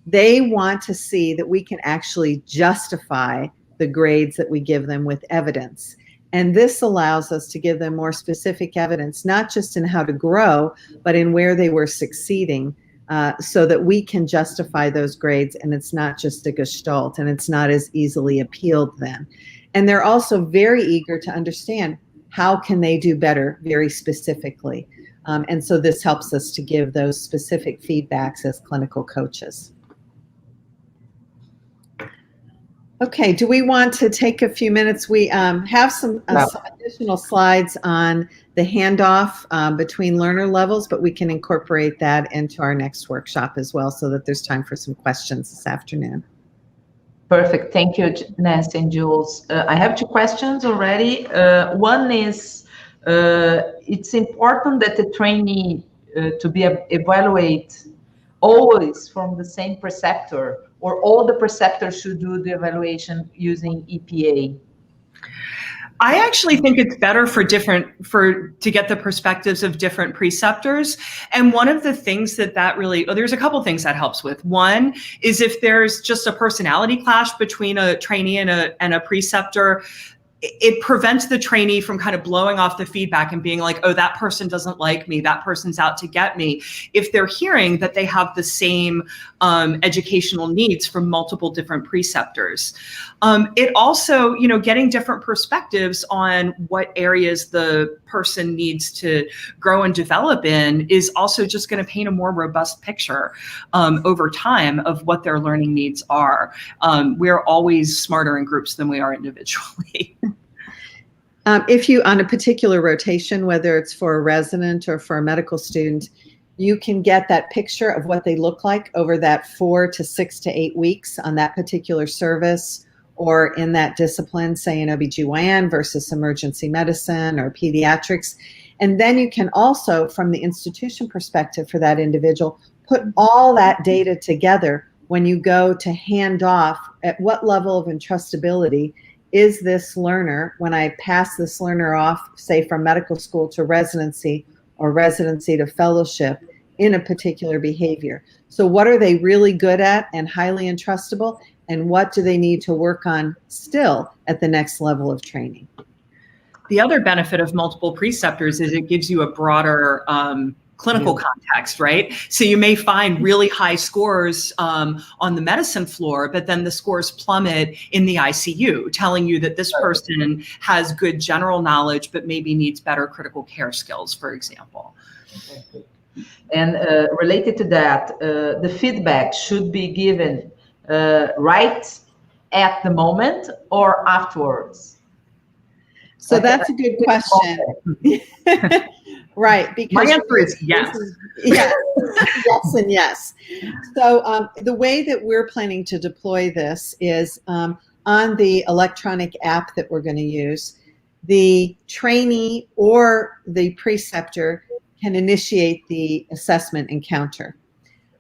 B: they want to see that we can actually justify the grades that we give them with evidence. And this allows us to give them more specific evidence, not just in how to grow, but in where they were succeeding, so that we can justify those grades, and it's not just a gestalt, and it's not as easily appealed then. And they're also very eager to understand how can they do better very specifically. And so this helps us to give those specific feedbacks as clinical coaches. Okay, do we want to take a few minutes? We have some additional slides on the handoff between learner levels, but we can incorporate that into our next workshop as well, so that there's time for some questions this afternoon.
A: Perfect. Thank you, Nancy and Jules. I have 2 questions already. One is, it's important that the trainee to be evaluated always from the same preceptor, or all the preceptors should do the evaluation using EPA?
C: I actually think it's better to get the perspectives of different preceptors. And one of the things that really, there's a couple things that helps with. One is if there's just a personality clash between a trainee and a preceptor, it prevents the trainee from kind of blowing off the feedback and being like, oh, that person doesn't like me, that person's out to get me, if they're hearing that they have the same educational needs from multiple different preceptors. It also, getting different perspectives on what areas the person needs to grow and develop in is also just going to paint a more robust picture over time of what their learning needs are. We're always smarter in groups than we are individually.
B: If you, on a particular rotation, whether it's for a resident or for a medical student, you can get that picture of what they look like over that 4 to 6 to 8 weeks on that particular service or in that discipline, say in OBGYN versus emergency medicine or pediatrics. And then you can also, from the institution perspective for that individual, put all that data together when you go to hand off at what level of entrustability is this learner when I pass this learner off, say from medical school to residency or residency to fellowship in a particular behavior. So what are they really good at and highly entrustable, and what do they need to work on still at the next level of training?
C: The other benefit of multiple preceptors is it gives you a broader clinical context, right? So you may find really high scores on the medicine floor, but then the scores plummet in the ICU, telling you that this person has good general knowledge, but maybe needs better critical care skills, for example.
A: And related to that, the feedback should be given right at the moment or afterwards?
B: So that's a good question. Right, because
C: my answer is yes.
B: Yes, yes, and yes. So the way that we're planning to deploy this is on the electronic app that we're going to use. The trainee or the preceptor can initiate the assessment encounter,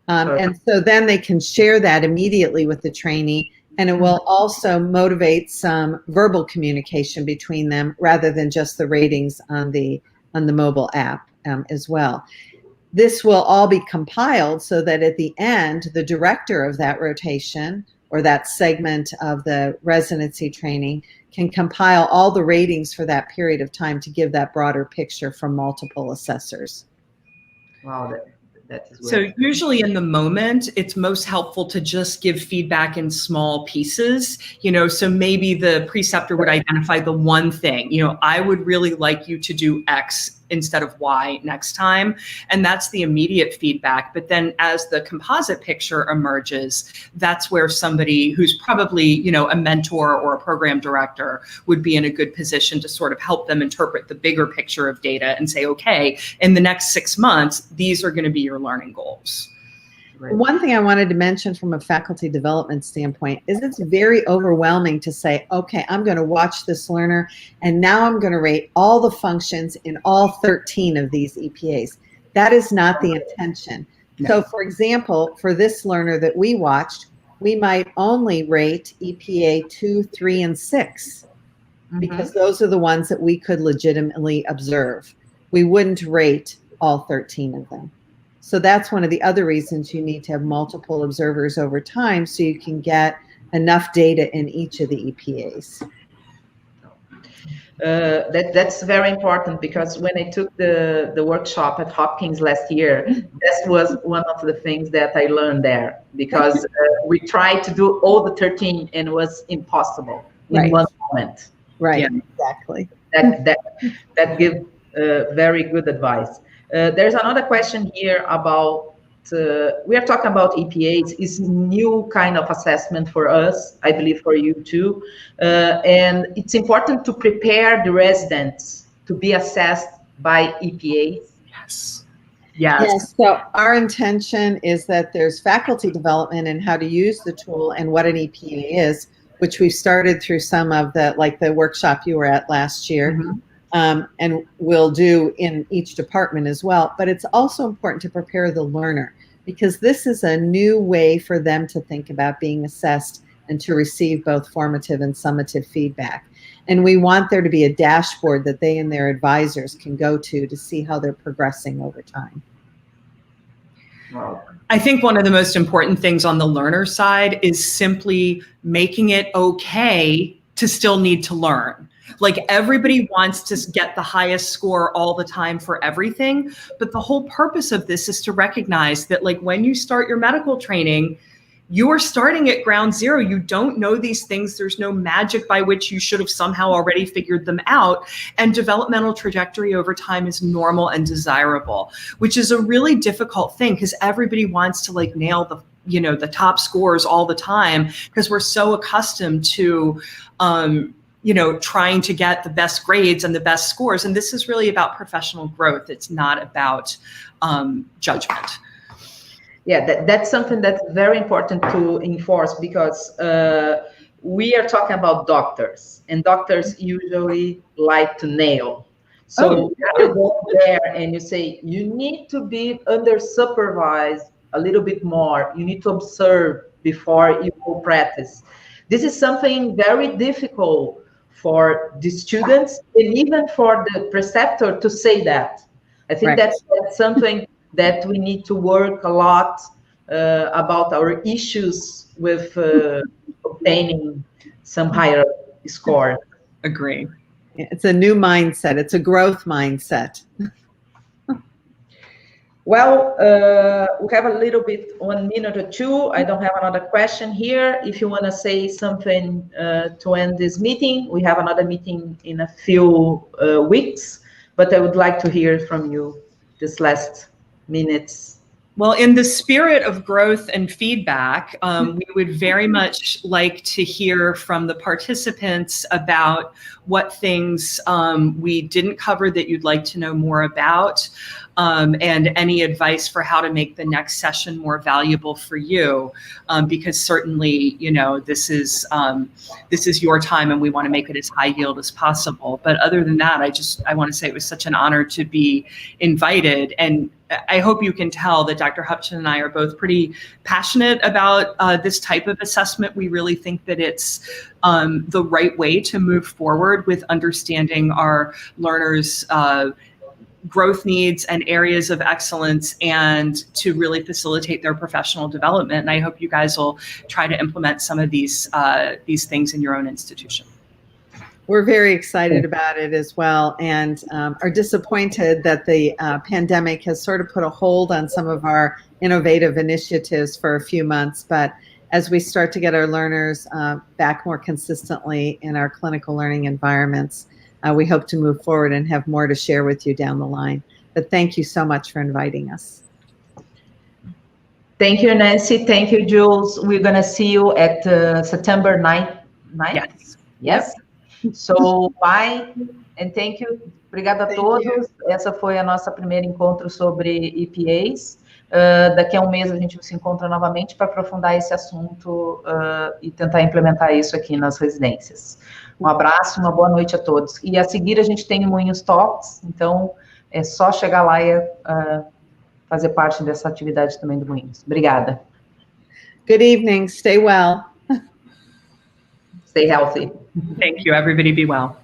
B: and so then they can share that immediately with the trainee, and it will also motivate some verbal communication between them rather than just the ratings on the mobile app as well. This will all be compiled so that at the end, the director of that rotation or that segment of the residency training can compile all the ratings for that period of time to give that broader picture from multiple assessors.
A: Wow, that is
C: so usually in the moment, it's most helpful to just give feedback in small pieces, so maybe the preceptor would identify the one thing, I would really like you to do X instead of Y next time. And that's the immediate feedback. But then as the composite picture emerges, that's where somebody who's probably, a mentor or a program director would be in a good position to sort of help them interpret the bigger picture of data and say, okay, in the next 6 months, these are going to be your learning goals.
B: Right. One thing I wanted to mention from a faculty development standpoint is it's very overwhelming to say, okay, I'm going to watch this learner and now I'm going to rate all the functions in all 13 of these EPAs. That is not the intention. No. So for example, for this learner that we watched, we might only rate EPA 2, 3, and 6 because those are the ones that we could legitimately observe. We wouldn't rate all 13 of them. So that's one of the other reasons you need to have multiple observers over time so you can get enough data in each of the EPAs.
A: That's very important because when I took the workshop at Hopkins last year, that was one of the things that I learned there because we tried to do all the 13 and it was impossible in one moment.
B: Right, yeah. Exactly.
A: That gives very good advice. There's another question here about, we are talking about EPAs, is new kind of assessment for us, I believe for you too. And it's important to prepare the residents to be assessed by EPAs.
C: Yes.
B: Yes. So our intention is that there's faculty development in how to use the tool and what an EPA is, which we started through some of the workshop you were at last year. And we'll do in each department as well. But it's also important to prepare the learner because this is a new way for them to think about being assessed and to receive both formative and summative feedback. And we want there to be a dashboard that they and their advisors can go to see how they're progressing over time.
A: Wow.
C: I think one of the most important things on the learner side is simply making it okay to still need to learn. Like everybody wants to get the highest score all the time for everything. But the whole purpose of this is to recognize that like when you start your medical training, you are starting at ground zero. You don't know these things. There's no magic by which you should have somehow already figured them out. And developmental trajectory over time is normal and desirable, which is a really difficult thing because everybody wants to like nail the top scores all the time because we're so accustomed to trying to get the best grades and the best scores. And this is really about professional growth. It's not about judgment. Yeah,
A: that's something that's very important to enforce because we are talking about doctors, and doctors usually like to nail. So you go there and you say, you need to be under supervised a little bit more. You need to observe before you go practice. This is something very difficult for the students and even for the preceptor to say that. I think that's something that we need to work a lot about our issues with obtaining some higher score.
C: Agree.
B: It's a new mindset. It's a growth mindset.
A: Well, we have a little bit, 1 minute or two. I don't have another question here. If you want to say something to end this meeting, we have another meeting in a few weeks, but I would like to hear from you this last minutes.
C: Well, in the spirit of growth and feedback, we would very much like to hear from the participants about what things we didn't cover that you'd like to know more about, and any advice for how to make the next session more valuable for you, because certainly, you know, this is your time and we want to make it as high yield as possible. But other than that, I want to say it was such an honor to be invited, and I hope you can tell that Dr. Hueppchen and I are both pretty passionate about this type of assessment. We really think that it's the right way to move forward with understanding our learners' growth needs and areas of excellence, and to really facilitate their professional development. And I hope you guys will try to implement some of these things in your own institution.
B: We're very excited about it as well, and are disappointed that the pandemic has sort of put a hold on some of our innovative initiatives for a few months. But as we start to get our learners back more consistently in our clinical learning environments, we hope to move forward and have more to share with you down the line. But thank you so much for inviting us.
A: Thank you, Nancy. Thank you, Jules. We're going to see you at September 9th.
C: Yes.
A: Yes. So, bye, and thank you. Obrigada a todos. Essa foi a nossa primeiro encontro sobre EPAs. Daqui a um mês a gente se encontra novamente para aprofundar esse assunto e tentar implementar isso aqui nas residências. Um abraço, uma boa noite a todos. E a seguir a gente tem o Moinhos Talks, então é só chegar lá e fazer parte dessa atividade também do Moinhos. Obrigada.
B: Good evening. Stay well.
A: Stay healthy.
C: Thank you. Everybody be well.